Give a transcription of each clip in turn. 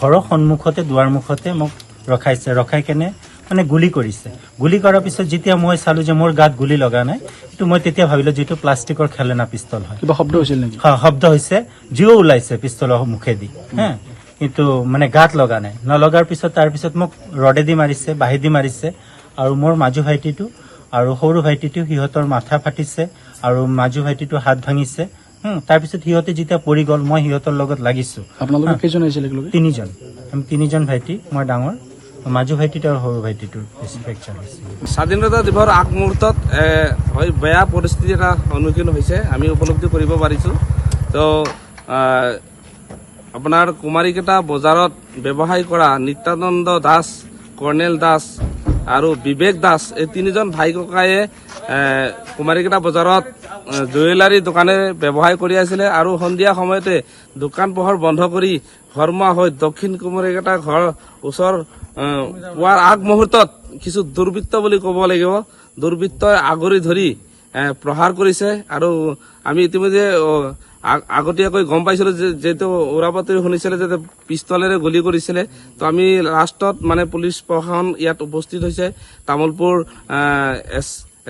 ঘৰৰ সন্মুখতে দুৱাৰ মুখতে মোক ৰখাই কেনে মানে গুলি কৰিছে। গুলি কৰাৰ পিছত যেতিয়া মই চালো যে মোৰ গাত গুলি লগা নাই, কিন্তু মই তেতিয়া ভাবিলো যিটো প্লাষ্টিকৰ খেলনা পিস্তল হয়। কিবা শব্দ হৈছিল নেকি? শব্দ হৈছে, জিও ওলাইছে পিস্তলৰ মুখেদি, হা, কিন্তু মানে গাত লগা নাই। নলগাৰ পিছত তাৰপিছত মোক ৰডেদি মাৰিছে, বাঁহেদি মাৰিছে, আৰু মোৰ মাজু ভাইটিটো আৰু সৰু ভাইটিটো সিহঁতৰ মাথা ফাটিছে আৰু মাজু ভাইটিটো হাত ভাঙিছে। তাৰপিছত সিহঁতে যেতিয়া পৰি গ'ল, মই সিহঁতৰ লগত লাগিছো। আপোনালোকে কেইজন আহিছিল একেলগে? তিনিজন। আমি তিনিজন ভাইটি, মই ডাঙৰ, মাজু ভাইটিটো আৰু সৰু ভাইটিটোৰ বেছি ফ্ৰেকচাৰ হৈছে। স্বাধীনতা দিৱসৰ আগমুহূৰ্তত বেয়া পৰিস্থিতি এটা সন্মুখীন হৈছে, আমি উপলব্ধি কৰিব পাৰিছোঁ। তো আপোনাৰ কুমাৰীকেইটা বজাৰত ব্যৱসায় কৰা নিত্যানন্দ দাস, কৰ্ণেল দাস আৰু বিবেক দাস, এই তিনিজন ভাই ককায়ে কুমাৰীকেইটা বজাৰত জুৱেলাৰী দোকানে ব্যৱসায় কৰি আছিলে, আৰু সন্ধিয়া সময়তে দোকান পোহৰ বন্ধ কৰি ঘৰমুৱা হৈ দক্ষিণ কুমাৰীকেইটা ঘৰ ওচৰ পোৱাৰ আগমুহূৰ্তত কিছু দুৰ্বৃত্ত বুলি ক'ব লাগিব, দুৰ্বৃত্তই আগুৰি ধৰি প্ৰহাৰ কৰিছে। আৰু আমি ইতিমধ্যে আগতীয়াকৈ গম পাইছিলো যে যিহেতু উৰাবাতৰি শুনিছিলে যে পিস্তলেৰে গুলি কৰিছিলে। তো আমি লাষ্টত মানে পুলিচ প্ৰশাসন ইয়াত উপস্থিত হৈছে, তামোলপুৰ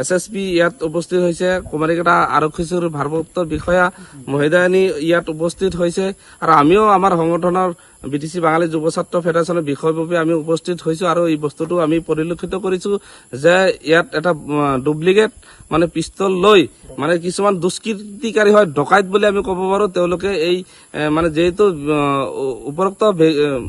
SSP ইয়াত উপস্থিত হৈছে, কুমাৰীকেইটা আৰক্ষী চৌকীৰ ভাৰপ্ৰাপ্ত বিষয়া মহিদায়নী ইয়াত উপস্থিত হৈছে, আৰু আমিও আমাৰ সংগঠনৰ BTC বাঙালী যুৱ ছাত্ৰ ফেডাৰেশ্যনৰ বিষয়ববী আমি উপস্থিত হৈছো। আৰু এই বস্তুটো আমি পৰিলক্ষিত কৰিছো যে ইয়াত এটা ডুপ্লিকেট মানে পিস্তল লৈ মানে কিছুমান দুষ্কৃতিকাৰী হয়, ডকাইত বুলি আমি ক'ব পাৰো। তেওঁলোকে এই মানে যিহেতু উপৰোক্ত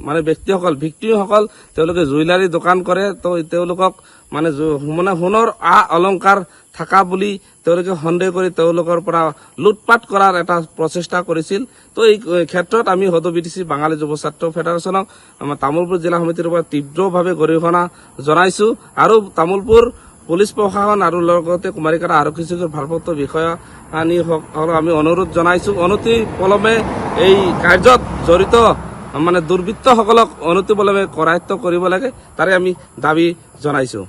মানে ব্যক্তিসকল ভিক্টিমসকল তেওঁলোকে জুৱেলাৰী দোকান কৰে, তো তেওঁলোকক মানে সোণৰ অলংকাৰ থকা বুলি তেওঁলোকে সন্দেহ কৰি তেওঁলোকৰ পৰা লুটপাট কৰাৰ এটা প্ৰচেষ্টা কৰিছিল। তো এই ক্ষেত্ৰত আমি সদৌ BTC বাঙালী যুৱ ছাত্ৰ ফেডাৰেশ্যনক আমাৰ তামোলপুৰ জিলা সমিতিৰ পৰা তীব্ৰভাৱে গৰিহণা জনাইছো, আৰু তামোলপুৰ পুলিচ প্ৰশাসন আৰু লগতে কুমাৰীকেইটা আৰক্ষী চৌকীৰ ভাৰপ্ৰাপ্ত বিষয়া আমি অনুৰোধ জনাইছো, অনতি পলমে এই কাৰ্যত জড়িত মানে দুৰ্বৃত্তসকলক অনতি পলমে কৰায়ত্ব কৰিব লাগে, তাৰে আমি দাবী জনাইছো।